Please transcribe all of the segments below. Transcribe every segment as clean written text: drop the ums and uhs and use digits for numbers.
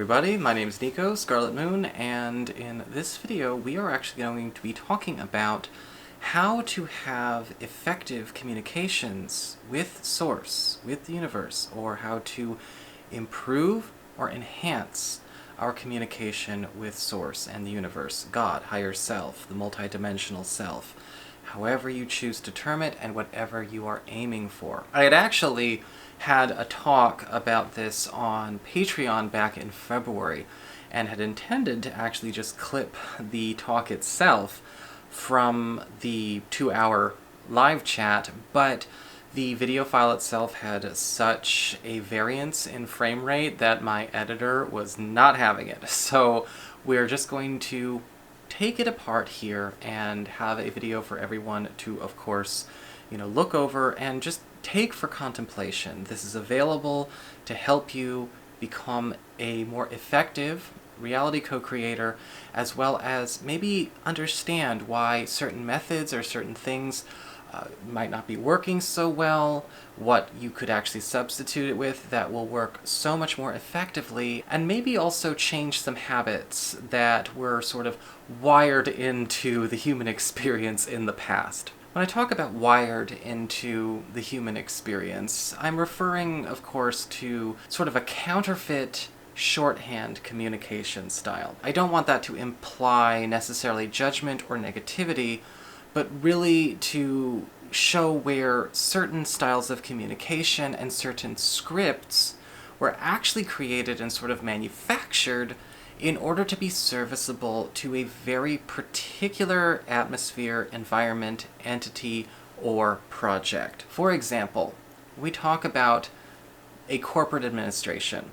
everybody, my name is Nico, Scarlet Moon, and in this video we are actually going to be talking about how to have effective communications with Source, with the universe, or how to improve or enhance our communication with Source and the universe, God, higher self, the multidimensional self, however you choose to term it and whatever you are aiming for. I had actually had a talk about this on Patreon back in February and had intended to actually just clip the talk itself from the 2-hour live chat, but the video file itself had such a variance in frame rate that my editor was not having it. So we're just going to take it apart here and have a video for everyone to, of course, look over and just take for contemplation. This is available to help you become a more effective reality co-creator, as well as maybe understand why certain methods or certain things might not be working so well, what you could actually substitute it with that will work so much more effectively, and maybe also change some habits that were sort of wired into the human experience in the past. When I talk about wired into the human experience, I'm referring, of course, to sort of a counterfeit shorthand communication style. I don't want that to imply necessarily judgment or negativity, but really to show where certain styles of communication and certain scripts were actually created and sort of manufactured in order to be serviceable to a very particular atmosphere, environment, entity, or project. For example, we talk about a corporate administration.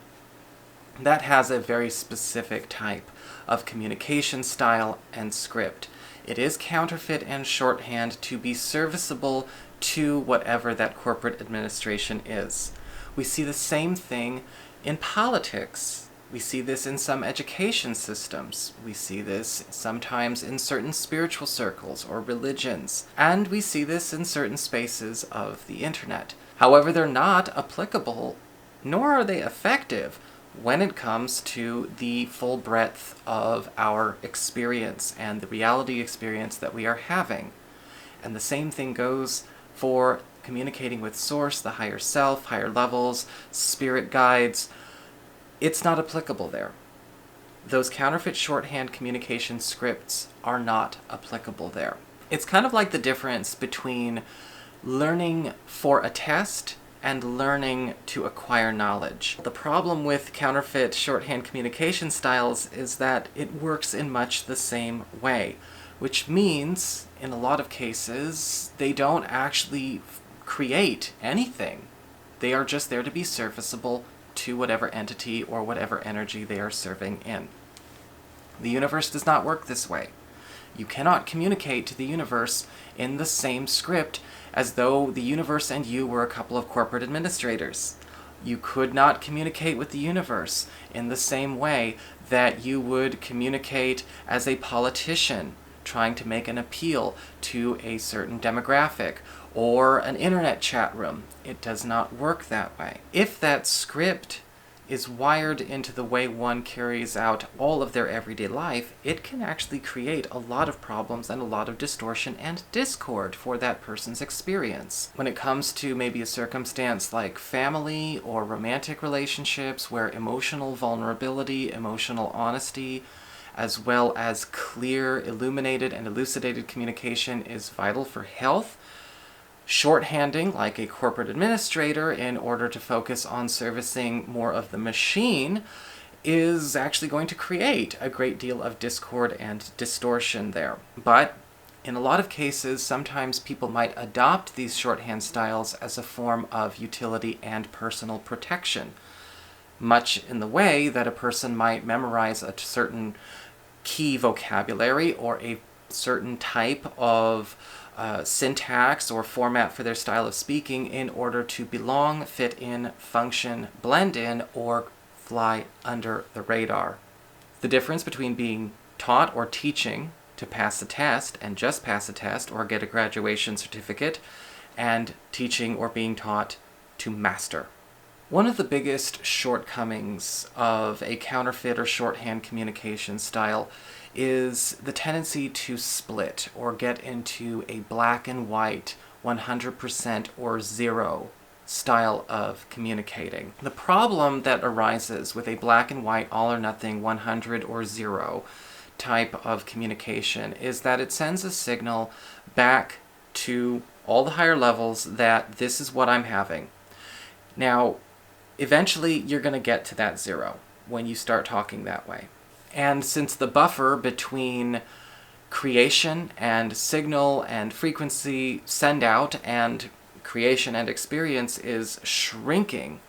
That has a very specific type of communication style and script. It is counterfeit and shorthand to be serviceable to whatever that corporate administration is. We see the same thing in politics. We see this in some education systems. We see this sometimes in certain spiritual circles or religions. And we see this in certain spaces of the internet. However, they're not applicable, nor are they effective when it comes to the full breadth of our experience and the reality experience that we are having. And the same thing goes for communicating with Source, the higher self, higher levels, spirit guides. It's not applicable there. Those counterfeit shorthand communication scripts are not applicable there. It's kind of like the difference between learning for a test and learning to acquire knowledge. The problem with counterfeit shorthand communication styles is that it works in much the same way, which means, in a lot of cases, they don't actually create anything. They are just there to be serviceable to whatever entity or whatever energy they are serving in. The universe does not work this way. You cannot communicate to the universe in the same script as though the universe and you were a couple of corporate administrators. You could not communicate with the universe in the same way that you would communicate as a politician trying to make an appeal to a certain demographic or an internet chat room. It does not work that way. If that script is wired into the way one carries out all of their everyday life, it can actually create a lot of problems and a lot of distortion and discord for that person's experience. When it comes to maybe a circumstance like family or romantic relationships where emotional vulnerability, emotional honesty, as well as clear, illuminated, and elucidated communication is vital for health, shorthanding like a corporate administrator in order to focus on servicing more of the machine is actually going to create a great deal of discord and distortion there. But in a lot of cases, sometimes people might adopt these shorthand styles as a form of utility and personal protection, much in the way that a person might memorize a certain key vocabulary or a certain type of syntax or format for their style of speaking in order to belong, fit in, function, blend in, or fly under the radar. The difference between being taught or teaching to pass a test and just pass a test or get a graduation certificate and teaching or being taught to master. One of the biggest shortcomings of a counterfeit or shorthand communication style is the tendency to split or get into a black and white 100% or zero style of communicating. The problem that arises with a black and white, all or nothing, 100 or 0 type of communication is that it sends a signal back to all the higher levels that this is what I'm having. Now, eventually you're going to get to that 0 when you start talking that way. And since the buffer between creation and signal and frequency send out and creation and experience is shrinking,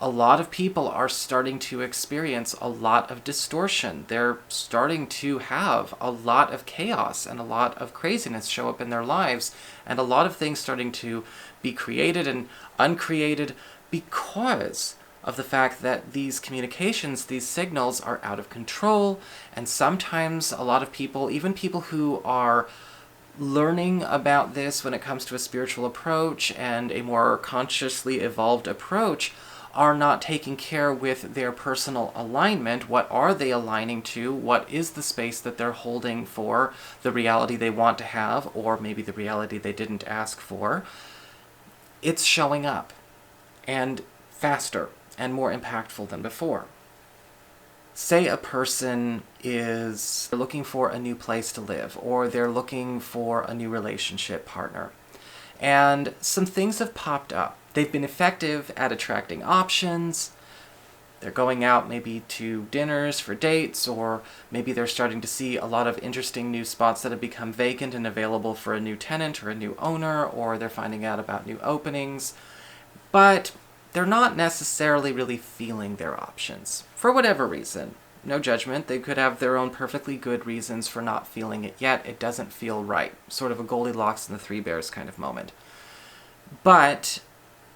a lot of people are starting to experience a lot of distortion. They're starting to have a lot of chaos and a lot of craziness show up in their lives, and a lot of things starting to be created and uncreated because of the fact that these communications, these signals, are out of control. And sometimes a lot of people, even people who are learning about this when it comes to a spiritual approach and a more consciously evolved approach, are not taking care with their personal alignment. What are they aligning to? What is the space that they're holding for the reality they want to have, or maybe the reality they didn't ask for? It's showing up, and faster and more impactful than before. Say a person is looking for a new place to live, or they're looking for a new relationship partner, and some things have popped up. They've been effective at attracting options. They're going out maybe to dinners for dates, or maybe they're starting to see a lot of interesting new spots that have become vacant and available for a new tenant or a new owner, or they're finding out about new openings. But they're not necessarily really feeling their options, for whatever reason. No judgment. They could have their own perfectly good reasons for not feeling it yet. It doesn't feel right. Sort of a Goldilocks and the Three Bears kind of moment. But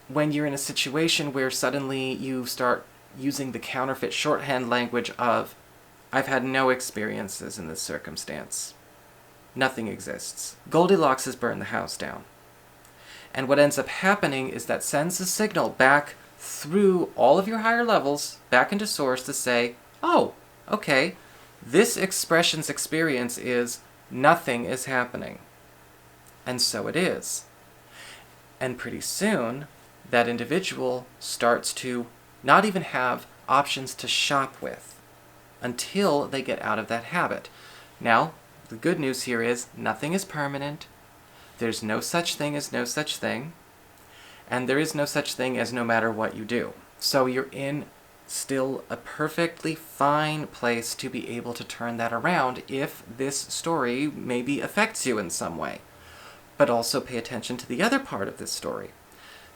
when you're in a situation where suddenly you start using the counterfeit shorthand language of, I've had no experiences in this circumstance. Nothing exists. Goldilocks has burned the house down. And what ends up happening is that sends a signal back through all of your higher levels, back into source to say, oh, okay, this expression's experience is nothing is happening. And so it is. And pretty soon, that individual starts to not even have options to shop with until they get out of that habit. Now, the good news here is nothing is permanent. There's no such thing as no such thing. And there is no such thing as no matter what you do. So you're in still a perfectly fine place to be able to turn that around if this story maybe affects you in some way. But also pay attention to the other part of this story.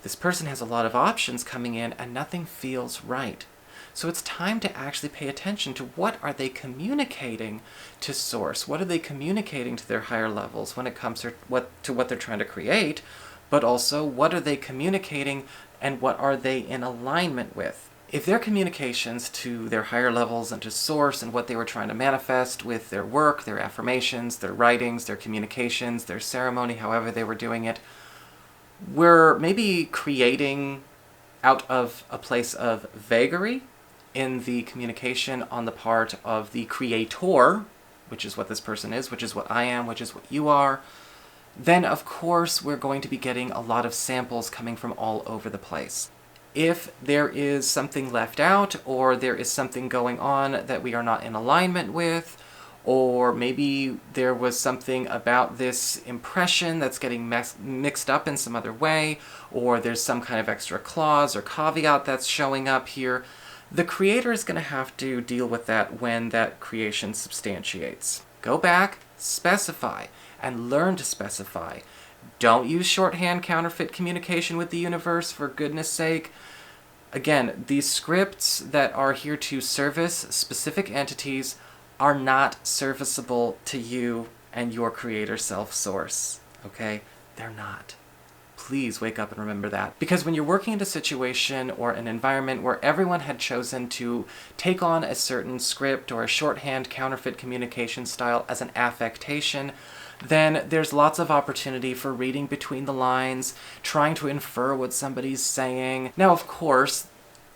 This person has a lot of options coming in and nothing feels right. So it's time to actually pay attention to what are they communicating to source? What are they communicating to their higher levels when it comes to what they're trying to create? But also, what are they communicating and what are they in alignment with? If their communications to their higher levels and to source and what they were trying to manifest with their work, their affirmations, their writings, their communications, their ceremony, however they were doing it, were maybe creating out of a place of vagary in the communication on the part of the creator, which is what this person is, which is what I am, which is what you are, then of course we're going to be getting a lot of samples coming from all over the place. If there is something left out, or there is something going on that we are not in alignment with, or maybe there was something about this impression that's getting mixed up in some other way, or there's some kind of extra clause or caveat that's showing up here, the creator is going to have to deal with that when that creation substantiates. Go back, specify, and learn to specify. Don't use shorthand counterfeit communication with the universe, for goodness sake. Again, these scripts that are here to service specific entities are not serviceable to you and your creator self-source, okay? They're not. Please wake up and remember that. Because when you're working in a situation or an environment where everyone had chosen to take on a certain script or a shorthand counterfeit communication style as an affectation, then there's lots of opportunity for reading between the lines, trying to infer what somebody's saying. Now, of course,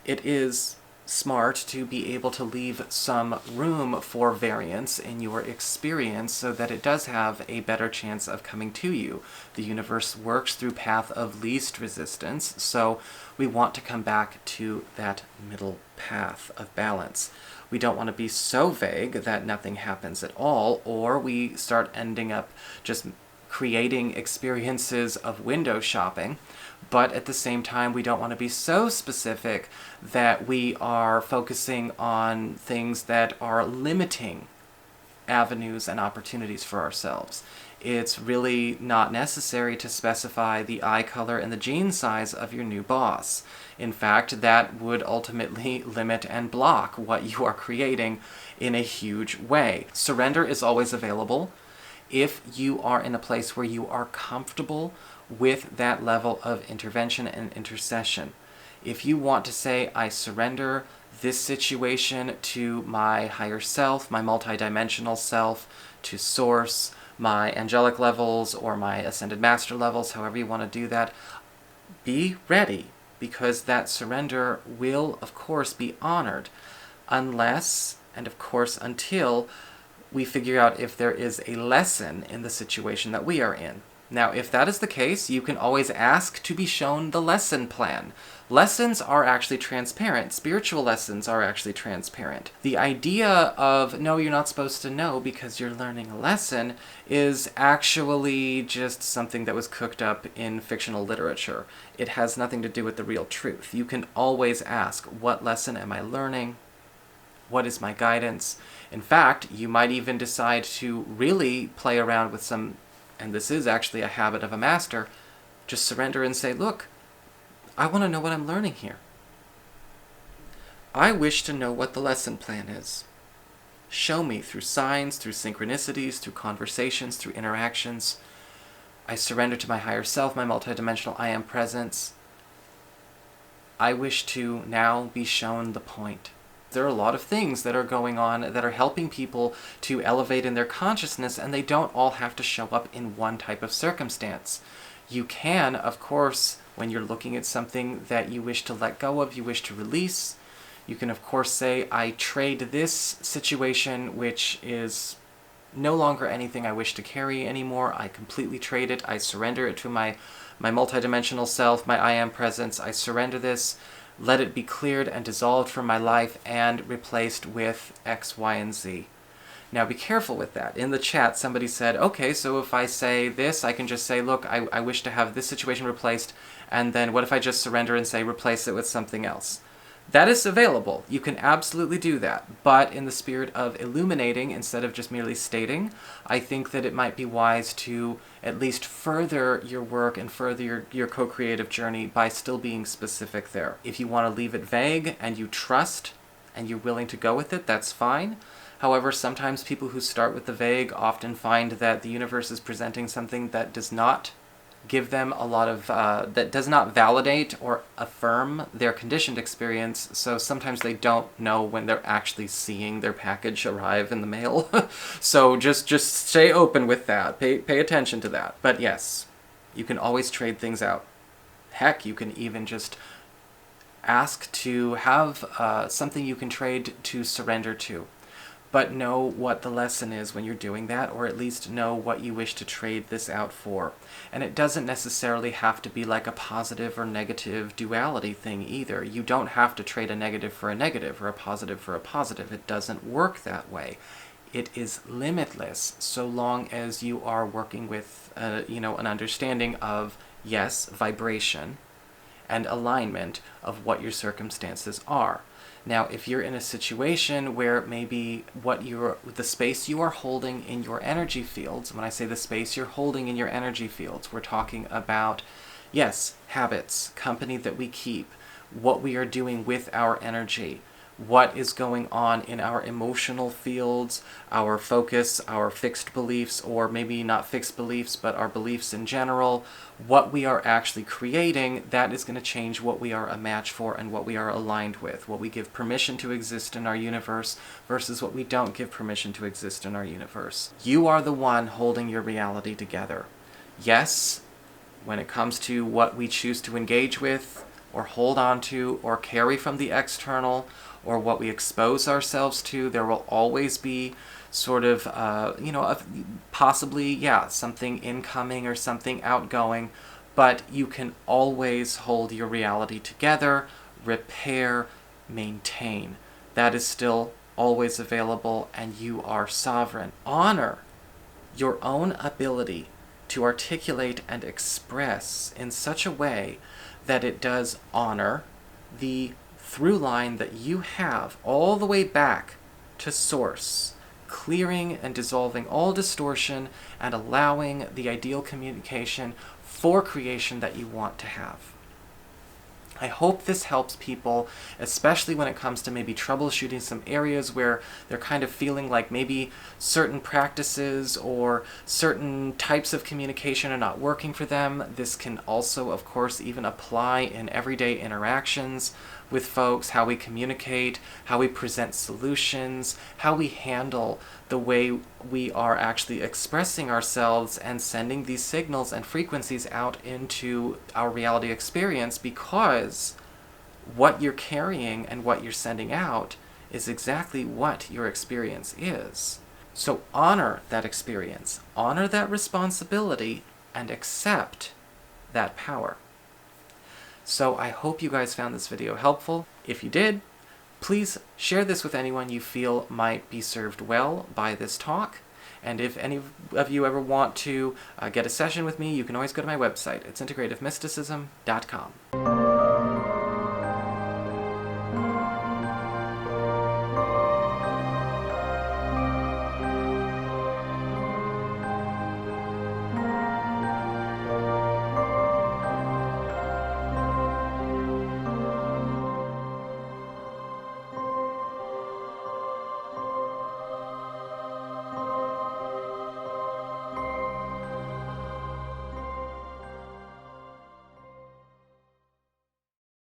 it is smart to be able to leave some room for variance in your experience so that it does have a better chance of coming to you. The universe works through path of least resistance, so we want to come back to that middle path of balance. We don't want to be so vague that nothing happens at all, or we start ending up just creating experiences of window shopping. But at the same time, we don't want to be so specific that we are focusing on things that are limiting avenues and opportunities for ourselves. It's really not necessary to specify the eye color and the jean size of your new boss. In fact, that would ultimately limit and block what you are creating in a huge way. Surrender is always available if you are in a place where you are comfortable with that level of intervention and intercession. If you want to say, I surrender this situation to my higher self, my multidimensional self, to source, my angelic levels, or my ascended master levels, however you want to do that, be ready, because that surrender will, of course, be honored, unless, and of course until, we figure out if there is a lesson in the situation that we are in. Now, if that is the case, you can always ask to be shown the lesson plan. Lessons are actually transparent. Spiritual lessons are actually transparent. The idea of, no, you're not supposed to know because you're learning a lesson, is actually just something that was cooked up in fictional literature. It has nothing to do with the real truth. You can always ask, what lesson am I learning? What is my guidance? In fact, you might even decide to really play around with some, and this is actually a habit of a master, just surrender and say, look, I want to know what I'm learning here. I wish to know what the lesson plan is. Show me through signs, through synchronicities, through conversations, through interactions. I surrender to my higher self, my multidimensional I am presence. I wish to now be shown the point. There are a lot of things that are going on that are helping people to elevate in their consciousness, and they don't all have to show up in one type of circumstance. You can, of course, when you're looking at something that you wish to let go of, you wish to release, you can, of course, say, I trade this situation, which is no longer anything I wish to carry anymore. I completely trade it. I surrender it to my multidimensional self, my I am presence. I surrender this. Let it be cleared and dissolved from my life and replaced with X, Y, and Z. Now be careful with that. In the chat, somebody said, okay, so if I say this, I can just say, look, I wish to have this situation replaced, and then what if I just surrender and say, replace it with something else? That is available. You can absolutely do that. But in the spirit of illuminating, instead of just merely stating, I think that it might be wise to at least further your work and further your co-creative journey by still being specific there. If you want to leave it vague and you trust and you're willing to go with it, that's fine. However, sometimes people who start with the vague often find that the universe is presenting something that does not give them a lot of, that does not validate or affirm their conditioned experience, so sometimes they don't know when they're actually seeing their package arrive in the mail. So just stay open with that, pay attention to that. But yes, you can always trade things out. Heck, you can even just ask to have something you can trade to surrender to. But know what the lesson is when you're doing that, or at least know what you wish to trade this out for. And it doesn't necessarily have to be like a positive or negative duality thing either. You don't have to trade a negative for a negative or a positive for a positive. It doesn't work that way. It is limitless so long as you are working with an understanding of, yes, vibration and alignment of what your circumstances are. Now, if you're in a situation where maybe the space you are holding in your energy fields, when I say the space you're holding in your energy fields, we're talking about, yes, habits, company that we keep, what we are doing with our energy, what is going on in our emotional fields, our focus, our fixed beliefs, or maybe not fixed beliefs, but our beliefs in general, what we are actually creating, that is going to change what we are a match for and what we are aligned with, what we give permission to exist in our universe versus what we don't give permission to exist in our universe. You are the one holding your reality together. Yes, when it comes to what we choose to engage with, or hold on to or carry from the external, or what we expose ourselves to. There will always be sort of, possibly, something incoming or something outgoing, but you can always hold your reality together, repair, maintain. That is still always available, and you are sovereign. Honor your own ability to articulate and express in such a way that it does honor the through line that you have all the way back to source, clearing and dissolving all distortion and allowing the ideal communication for creation that you want to have. I hope this helps people, especially when it comes to maybe troubleshooting some areas where they're kind of feeling like maybe certain practices or certain types of communication are not working for them. This can also, of course, even apply in everyday interactions with folks, how we communicate, how we present solutions, how we handle the way we are actually expressing ourselves and sending these signals and frequencies out into our reality experience, because what you're carrying and what you're sending out is exactly what your experience is. So honor that experience, honor that responsibility, and accept that power. So I hope you guys found this video helpful. If you did, please share this with anyone you feel might be served well by this talk. And if any of you ever want to get a session with me, you can always go to my website. It's integrativemysticism.com.